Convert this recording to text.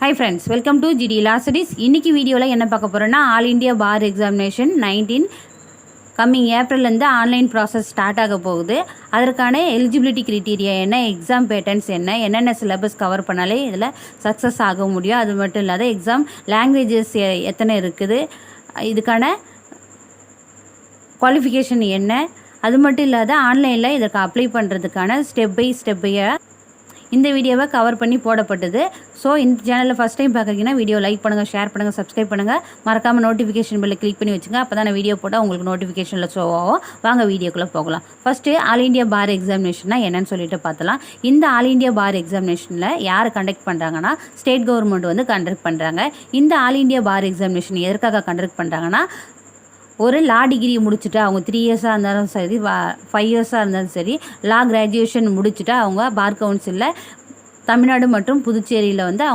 Hi friends, welcome to GD Law Studies. இன்னைக்கு வீடியோவில் என்ன பார்க்க போகிறோன்னா all India bar examination 19 coming ஏப்ரல்லேருந்து ஆன்லைன் ப்ராசஸ் ஸ்டார்ட் ஆக போகுது. அதற்கான எலிஜிபிலிட்டி க்ரைட்டீரியா என்ன, எக்ஸாம் பேட்டர்ன்ஸ் என்ன, என்னென்ன சிலபஸ் கவர் பண்ணாலே இதில் சக்ஸஸ் ஆக முடியும். அது மட்டும் இல்லாத எக்ஸாம் லாங்குவேஜஸ் எத்தனை இருக்குது, இதுக்கான குவாலிஃபிகேஷன் என்ன, அது மட்டும் இல்லாத ஆன்லைனில் இதற்கு அப்ளை பண்ணுறதுக்கான ஸ்டெப் பை ஸ்டெப்பையாக இந்த வீடியோவை கவர் பண்ணி போடப்பட்டது. ஸோ இந்த சேனலில் ஃபஸ்ட் டைம் பார்க்குறீங்கன்னா வீடியோ லைக் பண்ணுங்கள், ஷேர் பண்ணுங்கள், சப்ஸ்கிரைப் பண்ணுங்கள், மறக்காமல் நோட்டிஃபிகேஷன் பெல்லை கிளிக் பண்ணி வச்சுங்க. அப்போ தான் வீடியோ போட்டால் உங்களுக்கு நோட்டிஃபிகேஷனில் ஷோ ஆகும். வாங்க வீடியோக்குள்ளே போகலாம். ஃபஸ்ட்டு ஆல் இண்டியா பார் எக்ஸாமினேஷன்னா என்னன்னு சொல்லிட்டு பார்த்தலாம். இந்த ஆல் இண்டியா பார் எக்ஸாமினேஷனில் யார் கண்டக்ட் பண்ணுறாங்கன்னா ஸ்டேட் கவர்மெண்ட் வந்து கண்டக்ட் பண்ணுறாங்க. இந்த ஆல் இண்டியா பார் எக்ஸாமினேஷன் எதற்காக கண்டக்ட் பண்ணுறாங்கன்னா, ஒரு லா டிகிரி முடிச்சுட்டு அவங்க 3 இயர்ஸாக இருந்தாலும் சரி 5 இயர்ஸாக இருந்தாலும் சரி லா கிராஜுவேஷன் முடிச்சுட்டு அவங்க பார் கவுன்சிலில் தமிழ்நாடு மற்றும் புதுச்சேரியில் வந்து